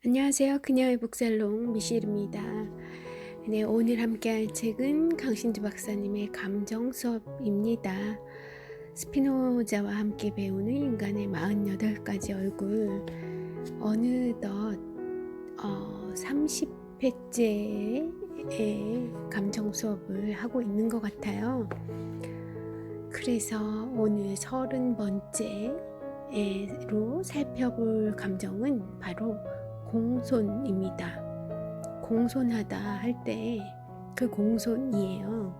안녕하세요. 그녀의 북살롱 미실입니다. 네, 오늘 함께할 책은 강신주 박사님의 감정 수업입니다. 스피노자와 함께 배우는 인간의 48가지 얼굴. 어느덧 30회째의 감정 수업을 하고 있는 것 같아요. 그래서 오늘 30번째로 살펴볼 감정은 바로 공손입니다. 공손하다 할 때 그 공손이에요.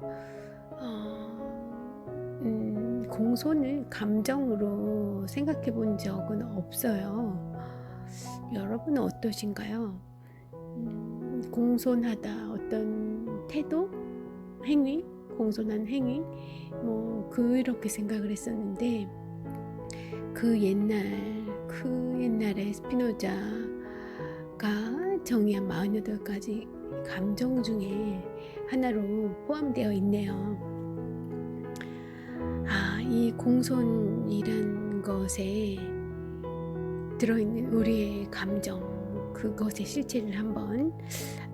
공손을 감정으로 생각해 본 적은 없어요. 여러분은 어떠신가요? 공손하다, 어떤 태도, 행위, 공손한 행위, 그렇게 생각을 했었는데 그 옛날에 스피노자가 정의한 48가지 감정 중에 하나로 포함되어 있네요. 이 공손이란 것에 들어있는 우리의 감정, 그것의 실체를 한번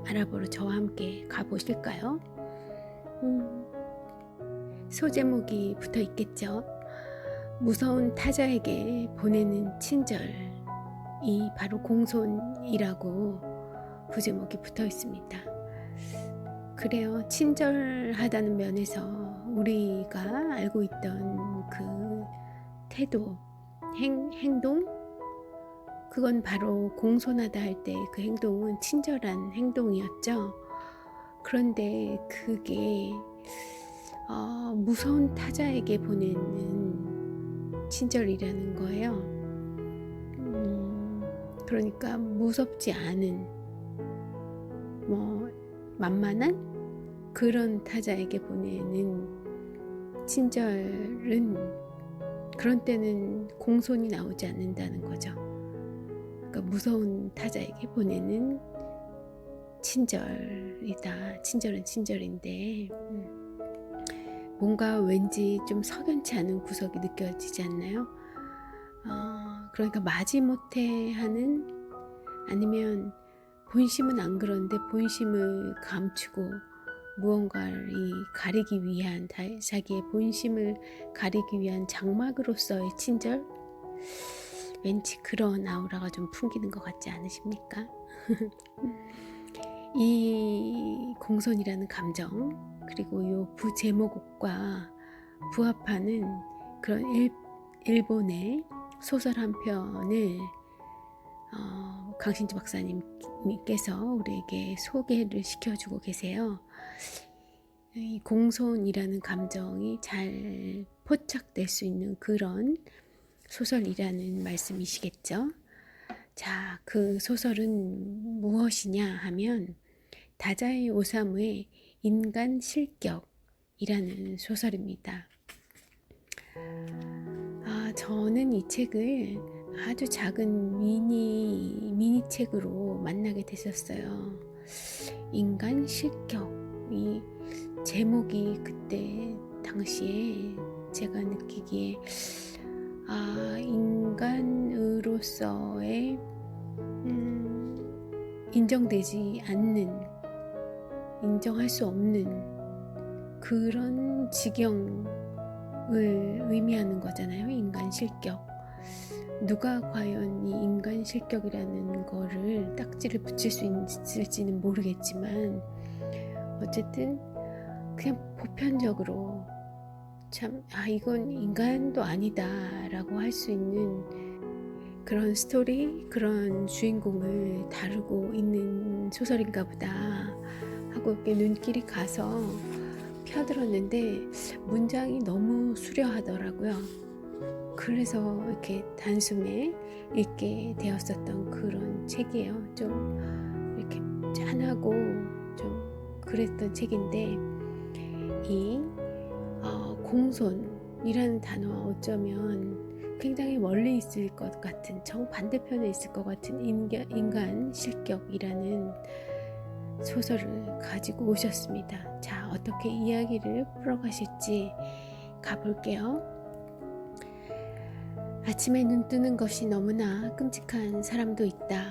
알아보러 저와 함께 가보실까요? 소제목이 붙어 있겠죠. 무서운 타자에게 보내는 친절이 바로 공손이라고 부제목이 붙어 있습니다. 그래요. 친절하다는 면에서 우리가 알고 있던 그 태도, 행동, 그건 바로 공손하다 할 때 그 행동은 친절한 행동이었죠. 그런데 그게 무서운 타자에게 보내는 친절이라는 거예요. 그러니까 무섭지 않은 만만한 그런 타자에게 보내는 친절은 그런 때는 공손이 나오지 않는다는 거죠. 그러니까 무서운 타자에게 보내는 친절이다. 친절은 친절인데 뭔가 왠지 좀 석연치 않은 구석이 느껴지지 않나요? 그러니까 마지못해 하는, 아니면 본심은 안 그런데 본심을 감추고 무언가를 가리기 위한, 자기의 본심을 가리기 위한 장막으로서의 친절? 왠지 그런 아우라가 좀 풍기는 것 같지 않으십니까? 이 공손이라는 감정, 그리고 이 부제목과 부합하는 그런 일본의 소설 한 편을 강신주 박사님께서 우리에게 소개를 시켜주고 계세요. 이 공손이라는 감정이 잘 포착될 수 있는 그런 소설이라는 말씀이시겠죠. 자, 그 소설은 무엇이냐 하면 다자이 오사무의 인간 실격이라는 소설입니다. 저는 이 책을 아주 작은 미니 책으로 만나게 됐었어요. 인간 실격, 이 제목이 그때 당시에 제가 느끼기에 인간으로서의 인정되지 않는, 인정할 수 없는 그런 지경을 의미하는 거잖아요. 인간 실격. 누가 과연 이 인간 실격이라는 거를 딱지를 붙일 수 있을지는 모르겠지만 어쨌든 그냥 보편적으로 참 이건 인간도 아니다 라고 할 수 있는 그런 스토리, 그런 주인공을 다루고 있는 소설인가 보다 하고 이렇게 눈길이 가서 펴들었는데 문장이 너무 수려하더라고요. 그래서 이렇게 단숨에 읽게 되었었던 그런 책이에요. 좀 이렇게 짠하고 좀 그랬던 책인데, 이 공손이라는 단어와 어쩌면 굉장히 멀리 있을 것 같은, 정반대편에 있을 것 같은 인간 실격이라는 소설을 가지고 오셨습니다. 자, 어떻게 이야기를 풀어가실지 가볼게요. 아침에 눈 뜨는 것이 너무나 끔찍한 사람도 있다.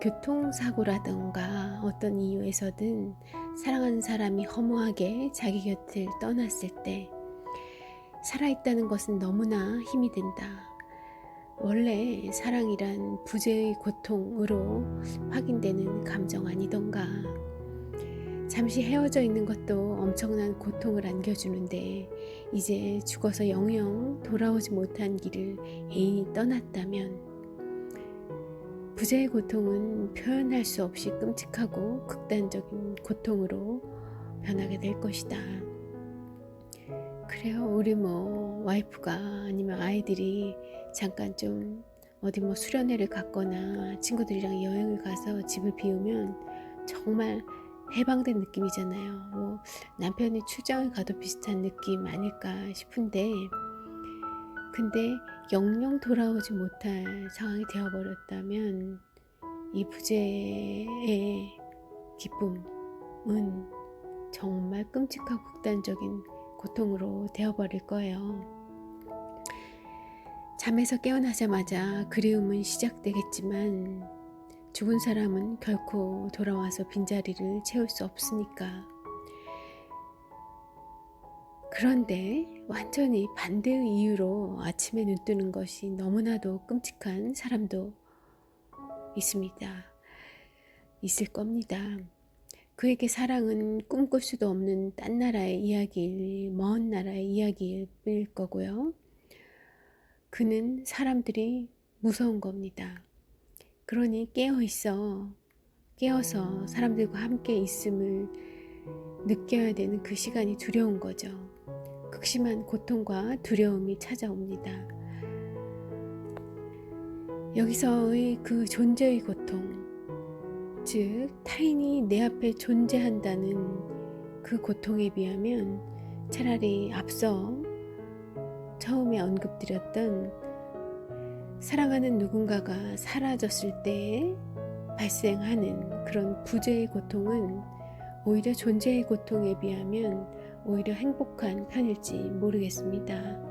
교통사고라던가 어떤 이유에서든 사랑하는 사람이 허무하게 자기 곁을 떠났을 때 살아있다는 것은 너무나 힘이 된다. 원래 사랑이란 부재의 고통으로 확인되는 감정 아니던가. 잠시 헤어져 있는 것도 엄청난 고통을 안겨주는데 이제 죽어서 영영 돌아오지 못한 길을 애인이 떠났다면 부재의 고통은 표현할 수 없이 끔찍하고 극단적인 고통으로 변하게 될 것이다. 그래요. 우리 와이프가 아니면 아이들이 잠깐 좀 어디 수련회를 갔거나 친구들이랑 여행을 가서 집을 비우면 정말 해방된 느낌이잖아요. 남편이 출장을 가도 비슷한 느낌 아닐까 싶은데, 근데 영영 돌아오지 못할 상황이 되어버렸다면 이 부재의 기쁨은 정말 끔찍하고 극단적인 고통으로 되어버릴 거예요. 잠에서 깨어나자마자 그리움은 시작되겠지만 죽은 사람은 결코 돌아와서 빈자리를 채울 수 없으니까. 그런데 완전히 반대의 이유로 아침에 눈뜨는 것이 너무나도 끔찍한 사람도 있습니다. 있을 겁니다. 그에게 사랑은 꿈꿀 수도 없는 딴 나라의 이야기일, 먼 나라의 이야기일 뿐일 거고요. 그는 사람들이 무서운 겁니다. 그러니 깨어서 사람들과 함께 있음을 느껴야 되는 그 시간이 두려운 거죠. 극심한 고통과 두려움이 찾아옵니다. 여기서의 그 존재의 고통, 즉 타인이 내 앞에 존재한다는 그 고통에 비하면 차라리 앞서 처음에 언급드렸던 사랑하는 누군가가 사라졌을 때 발생하는 그런 부재의 고통은 오히려 존재의 고통에 비하면 오히려 행복한 편일지 모르겠습니다.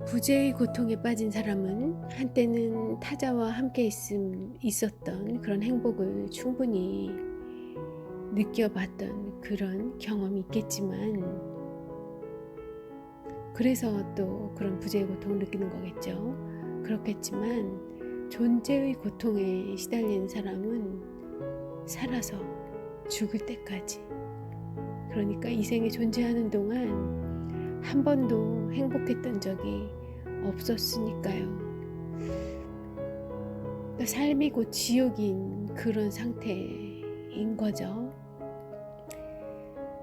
부재의 고통에 빠진 사람은 한때는 타자와 함께 있었던 그런 행복을 충분히 느껴봤던 그런 경험이 있겠지만, 그래서 또 그런 부재의 고통을 느끼는 거겠죠. 그렇겠지만 존재의 고통에 시달리는 사람은 살아서 죽을 때까지, 그러니까 이 생에 존재하는 동안 한 번도 행복했던 적이 없었으니까요. 그러니까 삶이 곧 지옥인 그런 상태인 거죠.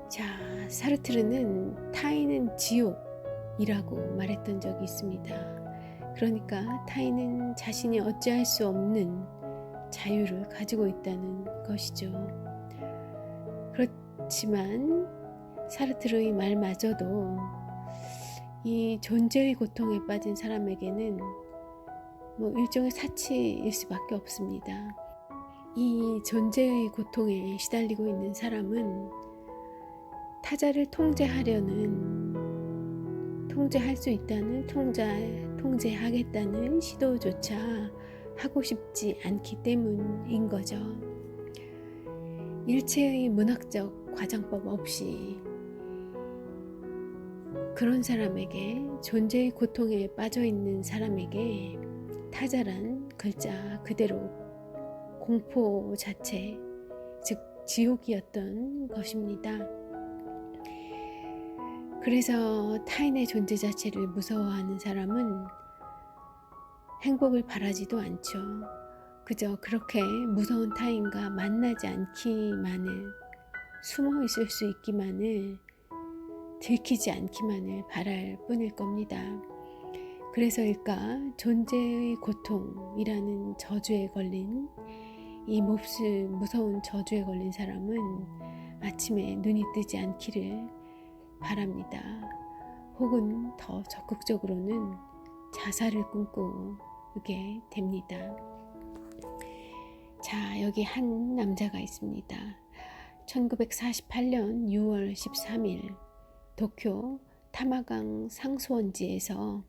자, 사르트르는 타인은 지옥이라고 말했던 적이 있습니다. 그러니까 타인은 자신이 어찌할 수 없는 자유를 가지고 있다는 것이죠. 그렇지만 사르트르의 말마저도 이 존재의 고통에 빠진 사람에게는 일종의 사치일 수밖에 없습니다. 이 존재의 고통에 시달리고 있는 사람은 타자를 통제할 수 있다는, 통제하겠다는 시도조차 하고 싶지 않기 때문인 거죠. 일체의 문학적 과장법 없이 그런 사람에게, 존재의 고통에 빠져 있는 사람에게 타자란 글자 그대로 공포 자체, 즉 지옥이었던 것입니다. 그래서 타인의 존재 자체를 무서워하는 사람은 행복을 바라지도 않죠. 그저 그렇게 무서운 타인과 만나지 않기만을, 숨어 있을 수 있기만을, 들키지 않기만을 바랄 뿐일 겁니다. 그래서일까 존재의 고통이라는 저주에 걸린, 이 몹쓸 무서운 저주에 걸린 사람은 아침에 눈이 뜨지 않기를 바랍니다. 혹은 더 적극적으로는 자살을 꿈꾸게 됩니다. 자, 여기 한 남자가 있습니다. 1948년 6월 13일 도쿄 타마강 상수원지에서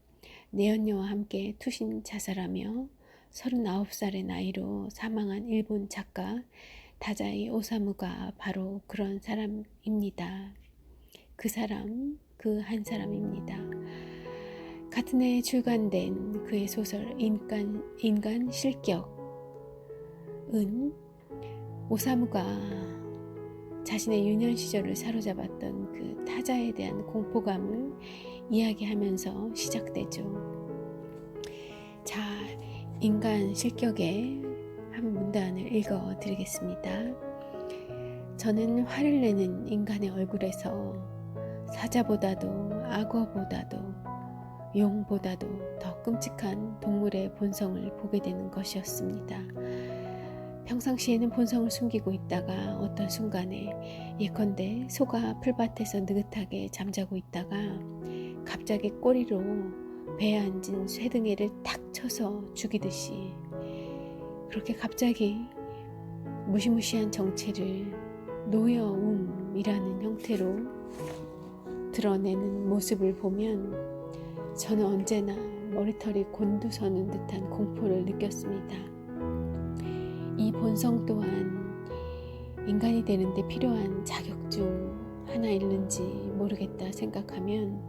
내연녀와 함께 투신 자살하며 39살의 나이로 사망한 일본 작가 다자이 오사무가 바로 그런 사람입니다. 그 한 사람입니다. 같은 해에 출간된 그의 소설 인간 실격은 오사무가 자신의 유년 시절을 사로잡았던 그 타자에 대한 공포감을 이야기하면서 시작되죠. 자, 인간 실격의 한 문단을 읽어 드리겠습니다. 저는 화를 내는 인간의 얼굴에서 사자보다도 악어보다도 용보다도 더 끔찍한 동물의 본성을 보게 되는 것이었습니다. 평상시에는 본성을 숨기고 있다가 어떤 순간에 예컨대 소가 풀밭에서 느긋하게 잠자고 있다가 갑자기 꼬리로 배에 앉은 쇠등이를 탁 쳐서 죽이듯이 그렇게 갑자기 무시무시한 정체를 노여움이라는 형태로 드러내는 모습을 보면 저는 언제나 머리털이 곤두서는 듯한 공포를 느꼈습니다. 이 본성 또한 인간이 되는데 필요한 자격 중 하나일는지 모르겠다 생각하면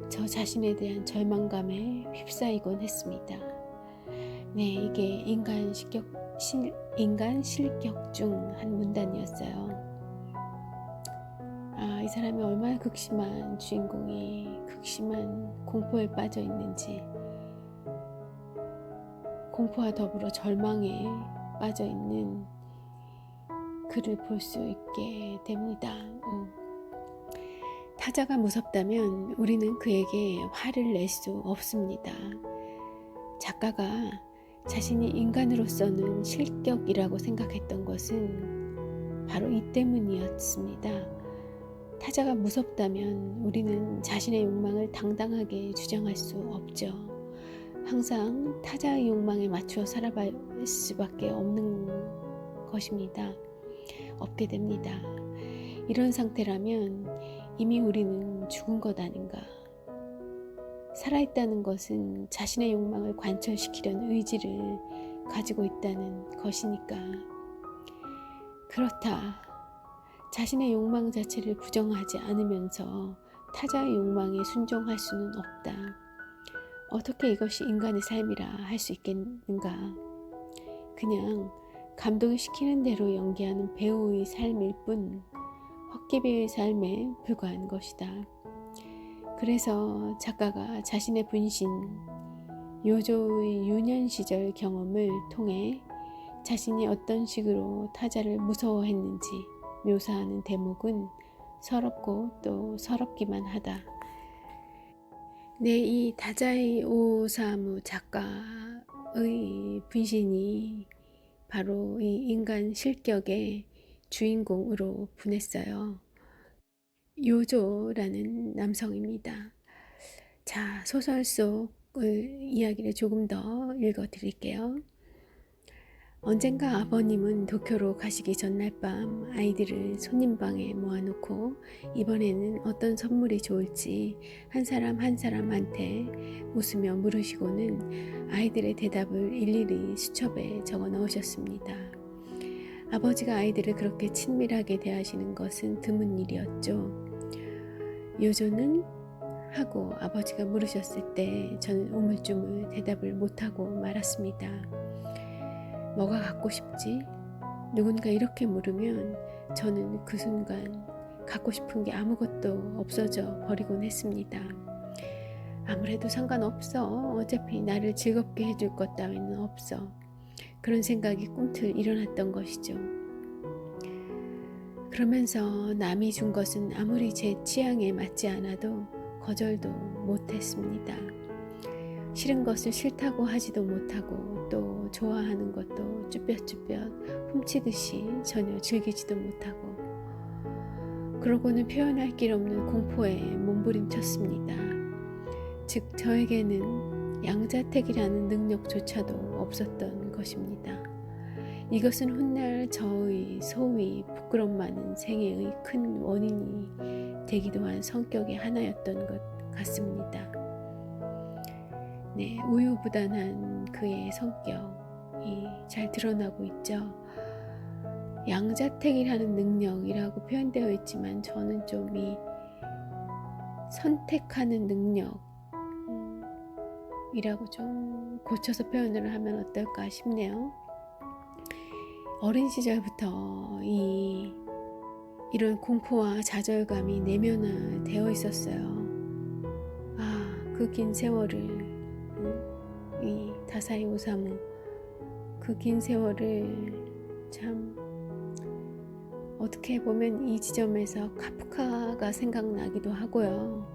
저 자신에 대한 절망감에 휩싸이곤 했습니다. 네, 이게 인간 실격 중 한 문단이었어요. 이 사람이 얼마나 극심한 주인공이 극심한 공포에 빠져 있는지, 공포와 더불어 절망에 빠져 있는 글을 볼 수 있게 됩니다. 타자가 무섭다면 우리는 그에게 화를 낼 수 없습니다. 작가가 자신이 인간으로서는 실격이라고 생각했던 것은 바로 이 때문이었습니다. 타자가 무섭다면 우리는 자신의 욕망을 당당하게 주장할 수 없죠. 항상 타자의 욕망에 맞추어 살아갈 수밖에 없는 것입니다. 없게 됩니다. 이런 상태라면 이미 우리는 죽은 것 아닌가. 살아있다는 것은 자신의 욕망을 관철시키려는 의지를 가지고 있다는 것이니까. 그렇다. 자신의 욕망 자체를 부정하지 않으면서 타자의 욕망에 순종할 수는 없다. 어떻게 이것이 인간의 삶이라 할 수 있겠는가? 그냥 감독이 시키는 대로 연기하는 배우의 삶일 뿐 헛기비의 삶에 불과한 것이다. 그래서 작가가 자신의 분신 요조의 유년 시절 경험을 통해 자신이 어떤 식으로 타자를 무서워했는지 묘사하는 대목은 서럽고 또 서럽기만 하다. 네, 이 다자이 오사무 작가의 분신이 바로 이 인간 실격의 주인공으로 분했어요. 요조라는 남성입니다. 자, 소설 속 이야기를 조금 더 읽어 드릴게요. 언젠가 아버님은 도쿄로 가시기 전날 밤 아이들을 손님방에 모아놓고 이번에는 어떤 선물이 좋을지 한 사람 한 사람한테 웃으며 물으시고는 아이들의 대답을 일일이 수첩에 적어 넣으셨습니다. 아버지가 아이들을 그렇게 친밀하게 대하시는 것은 드문 일이었죠. 요조는 하고 아버지가 물으셨을 때 저는 우물쭈물 대답을 못하고 말았습니다. 뭐가 갖고 싶지? 누군가 이렇게 물으면 저는 그 순간 갖고 싶은 게 아무것도 없어져 버리곤 했습니다. 아무래도 상관없어. 어차피 나를 즐겁게 해줄 것 따위는 없어. 그런 생각이 꿈틀 일어났던 것이죠. 그러면서 남이 준 것은 아무리 제 취향에 맞지 않아도 거절도 못했습니다. 싫은 것을 싫다고 하지도 못하고 또 좋아하는 것도 쭈뼛쭈뼛 훔치듯이 전혀 즐기지도 못하고 그러고는 표현할 길 없는 공포에 몸부림쳤습니다. 즉 저에게는 양자택이라는 능력조차도 없었던 것입니다. 이것은 훗날 저의 소위 부끄럼 많은 생애의 큰 원인이 되기도 한 성격의 하나였던 것 같습니다. 네, 우유부단한 그의 성격이 잘 드러나고 있죠. 양자택일하는 능력이라고 표현되어 있지만 저는 좀 이 선택하는 능력이라고 좀 고쳐서 표현을 하면 어떨까 싶네요. 어린 시절부터 이런 공포와 좌절감이 내면화되어 있었어요. 그 긴 세월을 이 다사이 오사무 그 긴 세월을 참 어떻게 보면 이 지점에서 카프카가 생각나기도 하고요.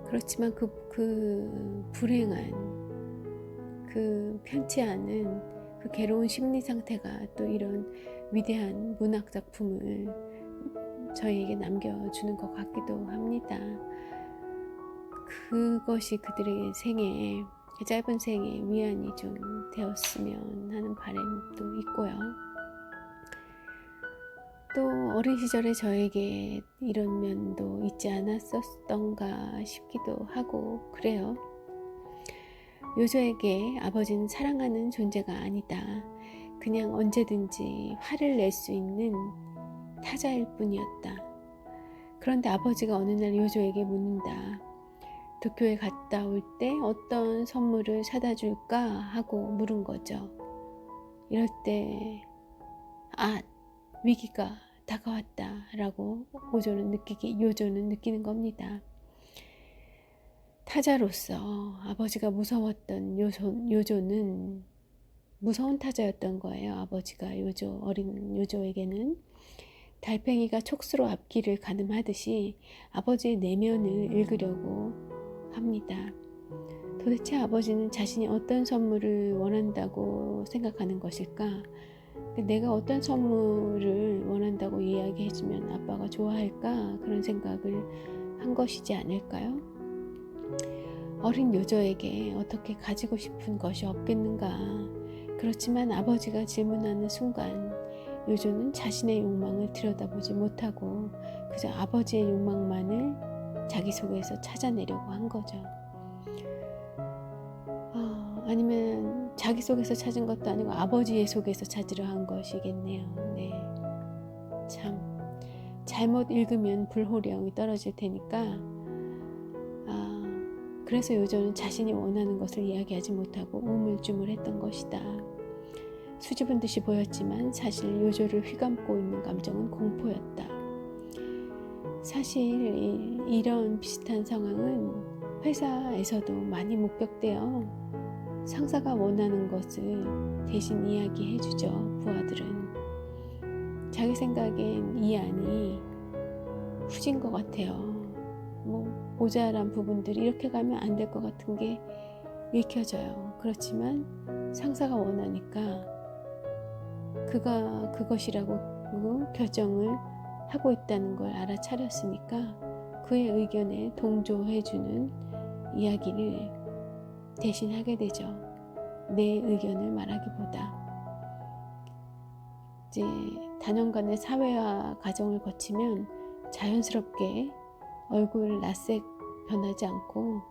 그렇지만 그 불행한 그 편치 않은 그 괴로운 심리 상태가 또 이런 위대한 문학 작품을 저희에게 남겨주는 것 같기도 합니다. 그것이 그들의 생애, 짧은 생에 위안이 좀 되었으면 하는 바람도 있고요. 또 어린 시절에 저에게 이런 면도 있지 않았었던가 싶기도 하고 그래요. 요조에게 아버지는 사랑하는 존재가 아니다. 그냥 언제든지 화를 낼 수 있는 타자일 뿐이었다. 그런데 아버지가 어느 날 요조에게 묻는다. 도쿄에 갔다 올 때 어떤 선물을 사다 줄까 하고 물은 거죠. 이럴 때 위기가 다가왔다 라고 요조는 느끼는 겁니다. 타자로서 아버지가 무서웠던 요조는 무서운 타자였던 거예요. 아버지가 어린 요조에게는 달팽이가 촉수로 앞길을 가늠하듯이 아버지의 내면을 읽으려고 합니다. 도대체 아버지는 자신이 어떤 선물을 원한다고 생각하는 것일까? 내가 어떤 선물을 원한다고 이야기해주면 아빠가 좋아할까? 그런 생각을 한 것이지 않을까요? 어린 요조에게 어떻게 가지고 싶은 것이 없겠는가? 그렇지만 아버지가 질문하는 순간 요조는 자신의 욕망을 들여다보지 못하고 그저 아버지의 욕망만을 자기 속에서 찾아내려고 한 거죠. 아니면 자기 속에서 찾은 것도 아니고 아버지의 속에서 찾으려 한 것이겠네요. 네, 참 잘못 읽으면 불호령이 떨어질 테니까 그래서 요조는 자신이 원하는 것을 이야기하지 못하고 우물쭈물했던 것이다. 수줍은 듯이 보였지만 사실 요조를 휘감고 있는 감정은 공포였다. 사실 이런 비슷한 상황은 회사에서도 많이 목격돼요. 상사가 원하는 것을 대신 이야기해주죠. 부하들은 자기 생각엔 이 안이 후진 것 같아요. 모자란 부분들이 이렇게 가면 안 될 것 같은 게 읽혀져요. 그렇지만 상사가 원하니까 그가 그것이라고 결정을 하고 있다는 걸 알아차렸으니까 그의 의견에 동조해주는 이야기를 대신 하게 되죠. 내 의견을 말하기보다. 이제 단연간의 사회화 과정을 거치면 자연스럽게 얼굴 낯색 변하지 않고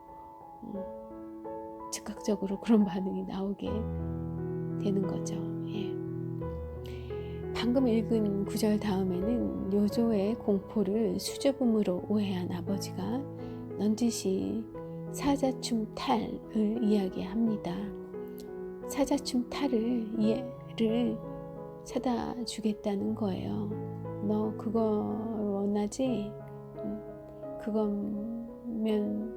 즉각적으로 그런 반응이 나오게 되는 거죠. 예. 방금 읽은 구절 다음에는 요조의 공포를 수줍음으로 오해한 아버지가 넌지시 사자춤 탈을 이야기합니다. 사자춤 탈을 사다 주겠다는 거예요. 너 그걸 원하지? 그거면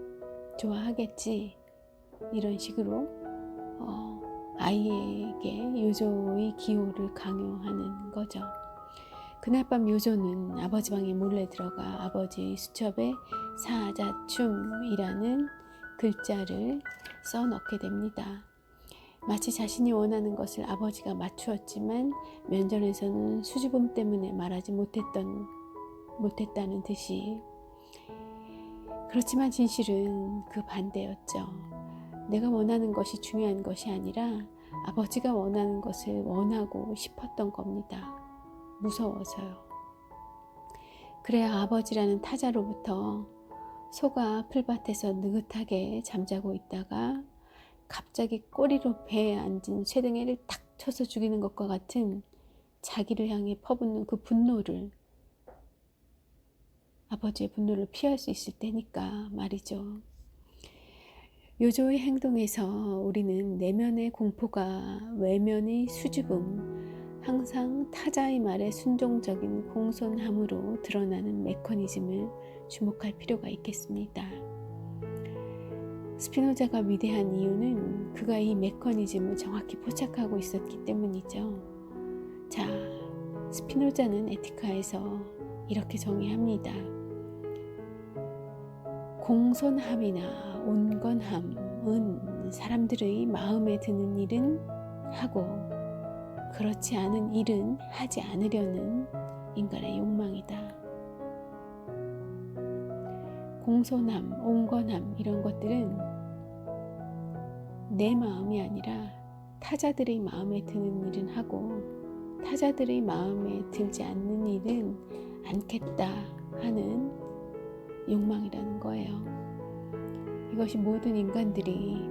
좋아하겠지? 이런 식으로 아이에게 요조의 기호를 강요하는 거죠. 그날 밤 요조는 아버지 방에 몰래 들어가 아버지의 수첩에 사자춤이라는 글자를 써넣게 됩니다. 마치 자신이 원하는 것을 아버지가 맞추었지만 면전에서는 수줍음 때문에 말하지 못했다는 듯이. 그렇지만 진실은 그 반대였죠. 내가 원하는 것이 중요한 것이 아니라 아버지가 원하는 것을 원하고 싶었던 겁니다. 무서워서요. 그래야 아버지라는 타자로부터 소가 풀밭에서 느긋하게 잠자고 있다가 갑자기 꼬리로 배에 앉은 쇠등이를 탁 쳐서 죽이는 것과 같은 자기를 향해 퍼붓는 그 분노를, 아버지의 분노를 피할 수 있을 때니까 말이죠. 요조의 행동에서 우리는 내면의 공포가 외면의 수줍음, 항상 타자의 말에 순종적인 공손함으로 드러나는 메커니즘을 주목할 필요가 있겠습니다. 스피노자가 위대한 이유는 그가 이 메커니즘을 정확히 포착하고 있었기 때문이죠. 자, 스피노자는 에티카에서 이렇게 정의합니다. 공손함이나 온건함은 사람들의 마음에 드는 일은 하고 그렇지 않은 일은 하지 않으려는 인간의 욕망이다. 공손함, 온건함 이런 것들은 내 마음이 아니라 타자들의 마음에 드는 일은 하고 타자들의 마음에 들지 않는 일은 않겠다 하는 욕망이라는 거예요. 이것이 모든 인간들이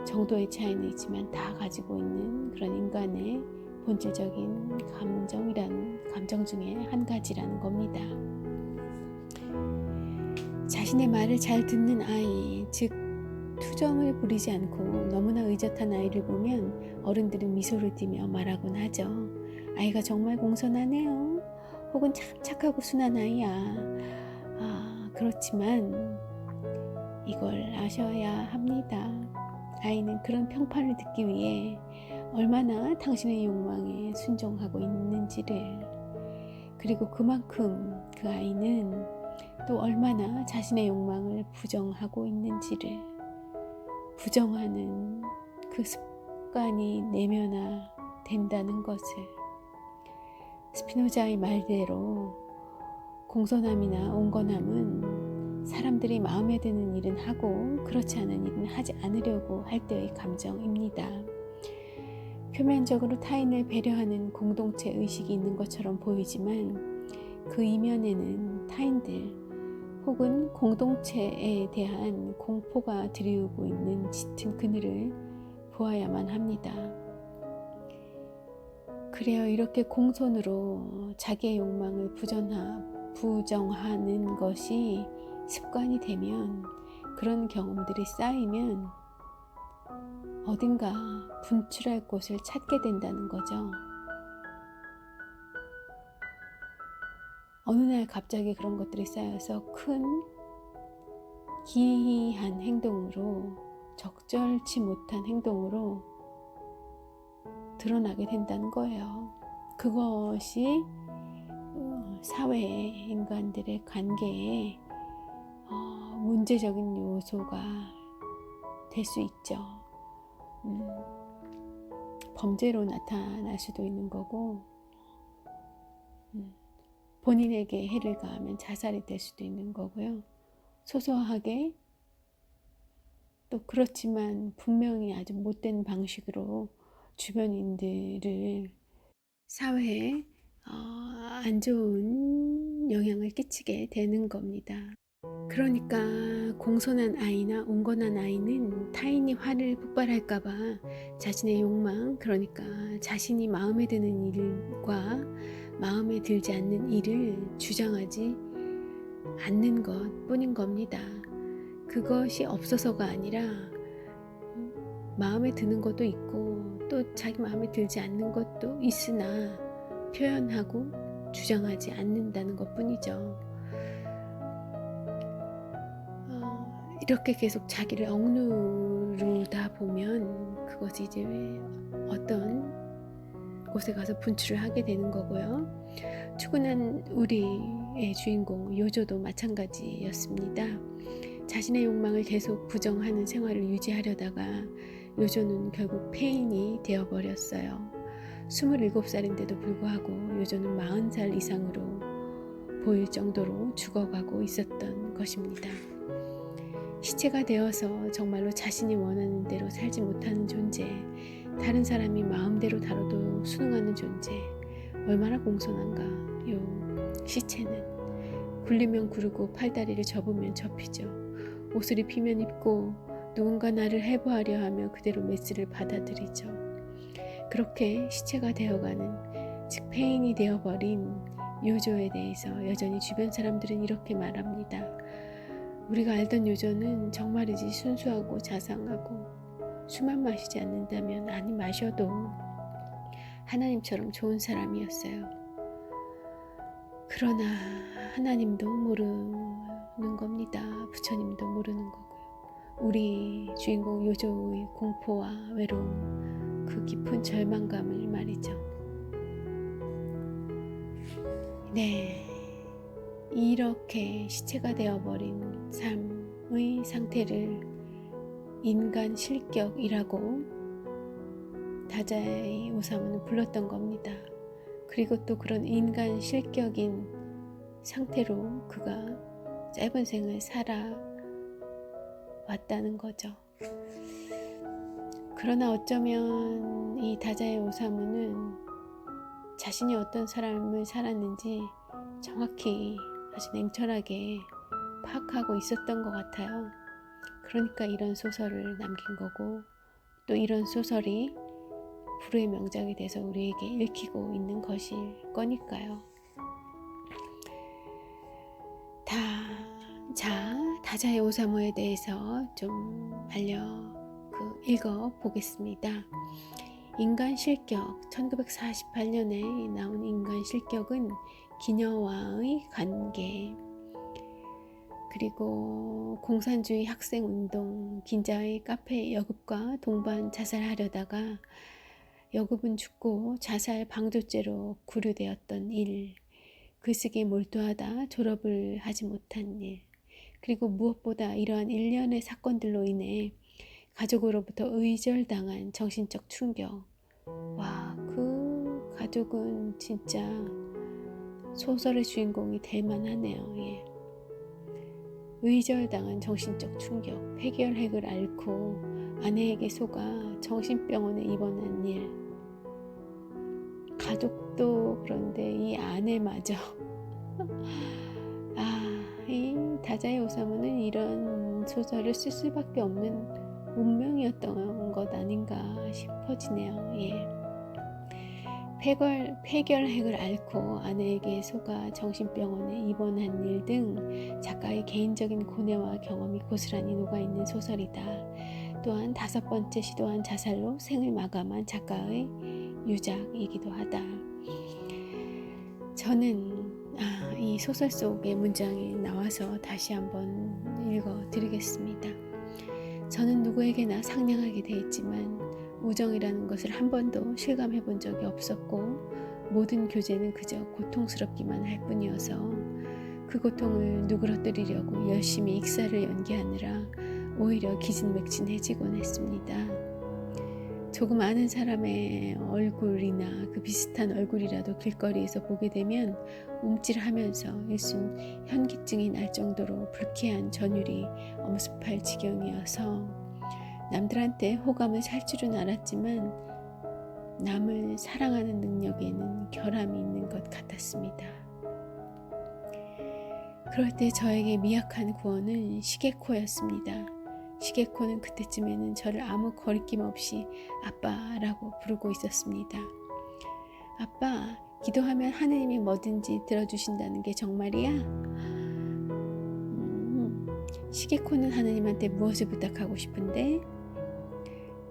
정도의 차이는 있지만 다 가지고 있는 그런 인간의 본질적인 감정 중에 한 가지라는 겁니다. 자신의 말을 잘 듣는 아이, 즉 투정을 부리지 않고 너무나 의젓한 아이를 보면 어른들은 미소를 띠며 말하곤 하죠. 아이가 정말 공손하네요. 혹은 참 착하고 순한 아이야. 그렇지만 이걸 아셔야 합니다. 아이는 그런 평판을 듣기 위해 얼마나 당신의 욕망에 순종하고 있는지를, 그리고 그만큼 그 아이는 또 얼마나 자신의 욕망을 부정하고 있는지를, 부정하는 그 습관이 내면화된다는 것을, 스피노자의 말대로 공손함이나 온건함은 사람들이 마음에 드는 일은 하고 그렇지 않은 일은 하지 않으려고 할 때의 감정입니다. 표면적으로 타인을 배려하는 공동체 의식이 있는 것처럼 보이지만 그 이면에는 타인들 혹은 공동체에 대한 공포가 드리우고 있는 짙은 그늘을 보아야만 합니다. 그래요. 이렇게 공손으로 자기의 욕망을 부정하는 것이 습관이 되면, 그런 경험들이 쌓이면 어딘가 분출할 곳을 찾게 된다는 거죠. 어느 날 갑자기 그런 것들이 쌓여서 큰 기이한 행동으로, 적절치 못한 행동으로 드러나게 된다는 거예요. 그것이 사회 인간들의 관계에 문제적인 요소가 될 수 있죠. 범죄로 나타날 수도 있는 거고, 본인에게 해를 가하면 자살이 될 수도 있는 거고요. 소소하게, 또 그렇지만 분명히 아주 못된 방식으로 주변인들을, 사회에 안 좋은 영향을 끼치게 되는 겁니다. 그러니까 공손한 아이나 온건한 아이는 타인이 화를 폭발할까봐 자신의 욕망, 그러니까 자신이 마음에 드는 일과 마음에 들지 않는 일을 주장하지 않는 것 뿐인 겁니다. 그것이 없어서가 아니라 마음에 드는 것도 있고 또 자기 마음에 들지 않는 것도 있으나 표현하고 주장하지 않는다는 것 뿐이죠. 이렇게 계속 자기를 억누르다 보면 그것이 이제 어떤 곳에 가서 분출을 하게 되는 거고요. 추근한 우리의 주인공 요조도 마찬가지였습니다. 자신의 욕망을 계속 부정하는 생활을 유지하려다가 요조는 결국 폐인이 되어버렸어요. 27살인데도 불구하고 요조는 40살 이상으로 보일 정도로 죽어가고 있었던 것입니다. 시체가 되어서 정말로 자신이 원하는 대로 살지 못하는 존재, 다른 사람이 마음대로 다뤄도 순응하는 존재, 얼마나 공손한가. 요 시체는 굴리면 구르고 팔다리를 접으면 접히죠. 옷을 입히면 입고 누군가 나를 해부하려 하며 그대로 메스를 받아들이죠. 그렇게 시체가 되어가는, 즉 폐인이 되어버린 요조에 대해서 여전히 주변 사람들은 이렇게 말합니다. 우리가 알던 요조는 정말이지 순수하고 자상하고 술만 마시지 않는다면, 아니 마셔도 하나님처럼 좋은 사람이었어요. 그러나 하나님도 모르는 겁니다. 부처님도 모르는 거고요. 우리 주인공 요조의 공포와 외로움, 그 깊은 절망감을 말이죠. 네, 이렇게 시체가 되어버린 삶의 상태를 인간 실격이라고 다자이 오사무는 불렀던 겁니다. 그리고 또 그런 인간 실격인 상태로 그가 짧은 생을 살아왔다는 거죠. 그러나 어쩌면 이 다자이 오사무는 자신이 어떤 삶을 살았는지 정확히 아주 냉철하게 파악하고 있었던 것 같아요. 그러니까 이런 소설을 남긴 거고, 또 이런 소설이 불후의 명작이 돼서 우리에게 읽히고 있는 것일 거니까요. 다자이 오사무에 대해서 좀 읽어 보겠습니다. 인간 실격, 1948년에 나온 인간 실격은 기녀와의 관계, 그리고 공산주의 학생운동, 긴자의 카페 여급과 동반 자살하려다가 여급은 죽고 자살 방조죄로 구류되었던 일, 글쓰기에 몰두하다 졸업을 하지 못한 일, 그리고 무엇보다 이러한 일련의 사건들로 인해 가족으로부터 의절당한 정신적 충격. 와, 그 가족은 진짜 소설의 주인공이 될 만하네요. 예. 의절당한 정신적 충격, 폐결핵을 앓고 아내에게 속아 정신병원에 입원한 일. 가족도 그런데 이 아내마저 이 다자이 오사무는 이런 소설을 쓸 수밖에 없는 운명이었던 것 아닌가 싶어지네요. 예. 폐결핵을 앓고 아내에게 속아 정신병원에 입원한 일 등 작가의 개인적인 고뇌와 경험이 고스란히 녹아있는 소설이다. 또한 5번째 시도한 자살로 생을 마감한 작가의 유작이기도 하다. 저는 이 소설 속의 문장이 나와서 다시 한번 읽어드리겠습니다. 저는 누구에게나 상냥하게 대했지만 우정이라는 것을 한 번도 실감해 본 적이 없었고, 모든 교제는 그저 고통스럽기만 할 뿐이어서 그 고통을 누그러뜨리려고 열심히 익사를 연기하느라 오히려 기진맥진해지곤 했습니다. 조금 아는 사람의 얼굴이나 그 비슷한 얼굴이라도 길거리에서 보게 되면 움찔하면서 일순 현기증이 날 정도로 불쾌한 전율이 엄습할 지경이어서 남들한테 호감을 살 줄은 알았지만 남을 사랑하는 능력에는 결함이 있는 것 같았습니다. 그럴 때 저에게 미약한 구원은 시게코였습니다. 시게코는 그때쯤에는 저를 아무 거리낌 없이 아빠라고 부르고 있었습니다. 아빠, 기도하면 하느님이 뭐든지 들어주신다는 게 정말이야? 시게코는 하느님한테 무엇을 부탁하고 싶은데?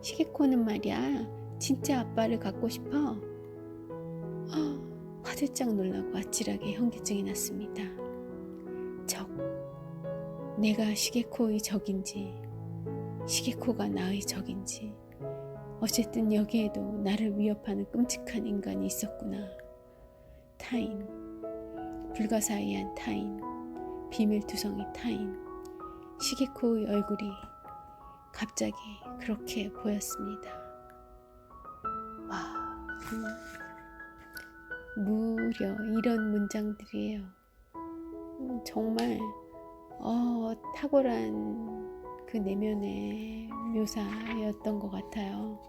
시게코는 말이야, 진짜 아빠를 갖고 싶어. 화들짝 놀라고 아찔하게 현기증이 났습니다. 적, 내가 시게코의 적인지 시게코가 나의 적인지, 어쨌든 여기에도 나를 위협하는 끔찍한 인간이 있었구나. 타인, 불가사의한 타인, 비밀투성이 타인. 시게코의 얼굴이 갑자기 그렇게 보였습니다. 와, 무려 이런 문장들이에요. 정말 탁월한 그 내면의 묘사였던 것 같아요.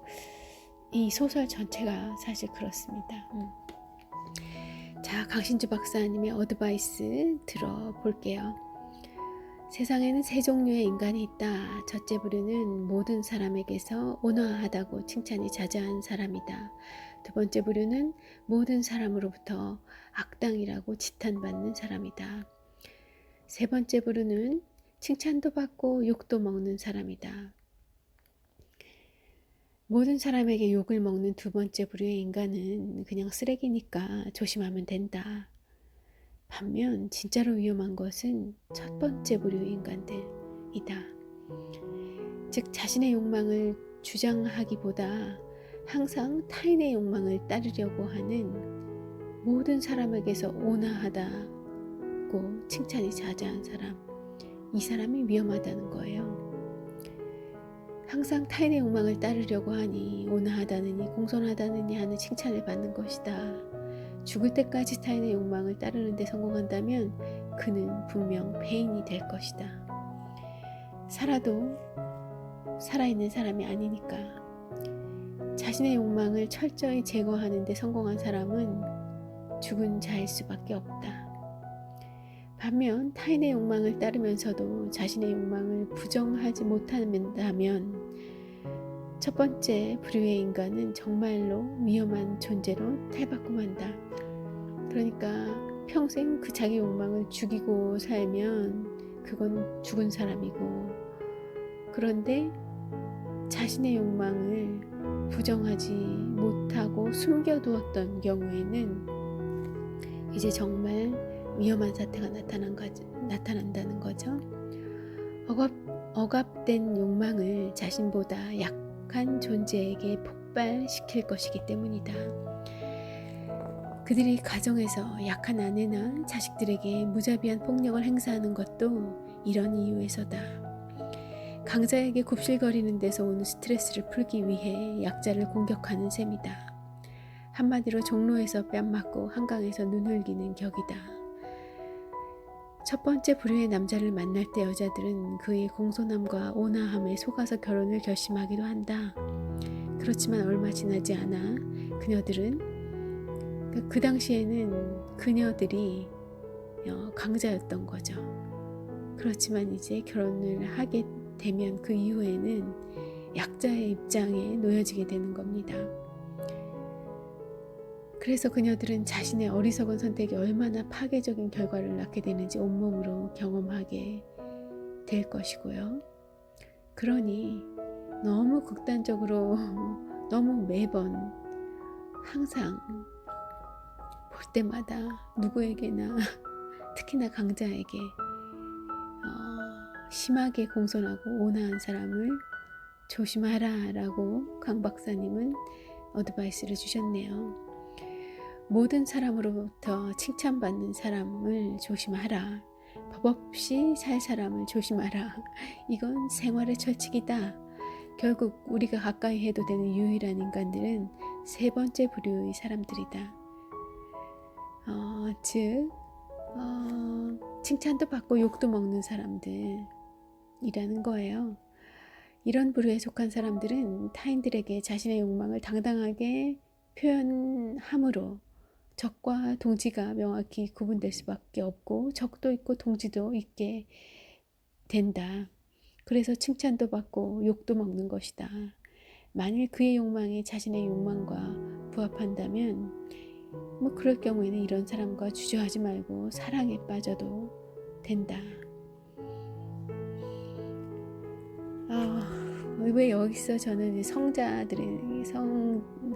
이 소설 전체가 사실 그렇습니다. 자, 강신주 박사님의 어드바이스 들어볼게요. 세상에는 세 종류의 인간이 있다. 첫째 부류는 모든 사람에게서 온화하다고 칭찬이 자자한 사람이다. 두 번째 부류는 모든 사람으로부터 악당이라고 지탄받는 사람이다. 세 번째 부류는 칭찬도 받고 욕도 먹는 사람이다. 모든 사람에게 욕을 먹는 두 번째 부류의 인간은 그냥 쓰레기니까 조심하면 된다. 반면 진짜로 위험한 것은 첫 번째 부류의 인간들이다. 즉 자신의 욕망을 주장하기보다 항상 타인의 욕망을 따르려고 하는 모든 사람에게서 온화하다고 칭찬이 자자한 사람, 이 사람이 위험하다는 거예요. 항상 타인의 욕망을 따르려고 하니 온화하다느니 공손하다느니 하는 칭찬을 받는 것이다. 죽을 때까지 타인의 욕망을 따르는 데 성공한다면 그는 분명 폐인이 될 것이다. 살아도 살아있는 사람이 아니니까. 자신의 욕망을 철저히 제거하는 데 성공한 사람은 죽은 자일 수밖에 없다. 반면 타인의 욕망을 따르면서도 자신의 욕망을 부정하지 못한다면 첫 번째 부류의 인간은 정말로 위험한 존재로 탈바꿈한다. 그러니까 평생 그 자기 욕망을 죽이고 살면 그건 죽은 사람이고, 그런데 자신의 욕망을 부정하지 못하고 숨겨두었던 경우에는 이제 정말 위험한 사태가 나타난다는 거죠. 억압된 욕망을 자신보다 약한 존재에게 폭발시킬 것이기 때문이다. 그들이 가정에서 약한 아내나 자식들에게 무자비한 폭력을 행사하는 것도 이런 이유에서다. 강자에게 굽실거리는 데서 오는 스트레스를 풀기 위해 약자를 공격하는 셈이다. 한마디로 종로에서 뺨 맞고 한강에서 눈 흘기는 격이다. 첫 번째 부류의 남자를 만날 때 여자들은 그의 공손함과 온화함에 속아서 결혼을 결심하기도 한다. 그렇지만 얼마 지나지 않아 그녀들은 그 당시에는 그녀들이 강자였던 거죠. 그렇지만 이제 결혼을 하게 되면 그 이후에는 약자의 입장에 놓여지게 되는 겁니다. 그래서 그녀들은 자신의 어리석은 선택이 얼마나 파괴적인 결과를 낳게 되는지 온몸으로 경험하게 될 것이고요. 그러니 너무 극단적으로 너무 매번 항상 볼 때마다 누구에게나 특히나 강자에게 심하게 공손하고 온화한 사람을 조심하라 라고 강 박사님은 어드바이스를 주셨네요. 모든 사람으로부터 칭찬받는 사람을 조심하라. 법 없이 살 사람을 조심하라. 이건 생활의 철칙이다. 결국 우리가 가까이 해도 되는 유일한 인간들은 세 번째 부류의 사람들이다. 즉 칭찬도 받고 욕도 먹는 사람들이라는 거예요. 이런 부류에 속한 사람들은 타인들에게 자신의 욕망을 당당하게 표현함으로 적과 동지가 명확히 구분될 수밖에 없고 적도 있고 동지도 있게 된다. 그래서 칭찬도 받고 욕도 먹는 것이다. 만일 그의 욕망이 자신의 욕망과 부합한다면 그럴 경우에는 이런 사람과 주저하지 말고 사랑에 빠져도 된다. 왜 여기서 저는 성자들의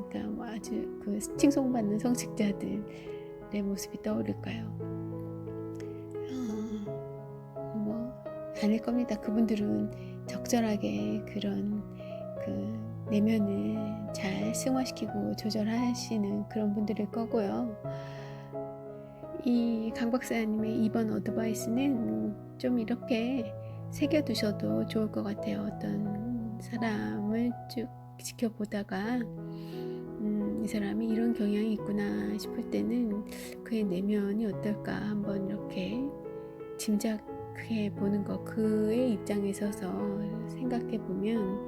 그러니까 아주 그 칭송받는 성직자들의 모습이 떠오를까요? 아닐 겁니다. 그분들은 적절하게 그런 그 내면을 잘 승화시키고 조절하시는 그런 분들일 거고요. 이 강 박사님의 이번 어드바이스는 좀 이렇게 새겨두셔도 좋을 것 같아요. 어떤 사람을 쭉 지켜보다가 이 사람이 이런 경향이 있구나 싶을 때는 그의 내면이 어떨까 한번 이렇게 짐작해 보는 거, 그의 입장에 서서 생각해 보면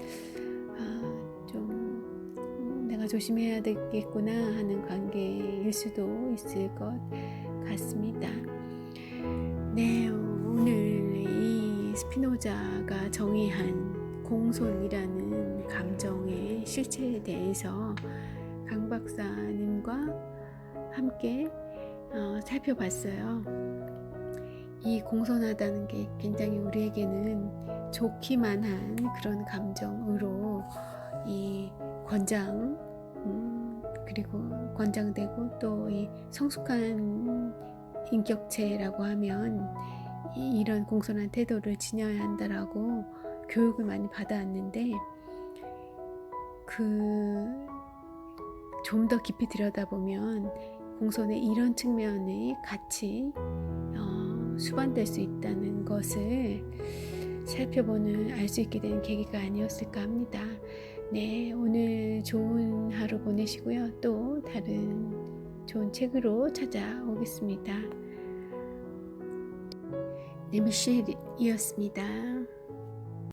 좀 내가 조심해야 되겠구나 하는 관계일 수도 있을 것 같습니다. 네, 오늘 이 스피노자가 정의한 공손이라는 감정의 실체에 대해서 강 박사님과 함께 살펴봤어요. 이 공손하다는 게 굉장히 우리에게는 좋기만 한 그런 감정으로 이 그리고 권장되고 또 이 성숙한 인격체라고 하면 이런 공손한 태도를 지녀야 한다라고 교육을 많이 받아왔는데 좀 더 깊이 들여다보면 공손의 이런 측면이 같이 수반될 수 있다는 것을 살펴보는 알 수 있게 된 계기가 아니었을까 합니다. 네, 오늘 좋은 하루 보내시고요. 또 다른 좋은 책으로 찾아오겠습니다. 네, 미셸이었습니다.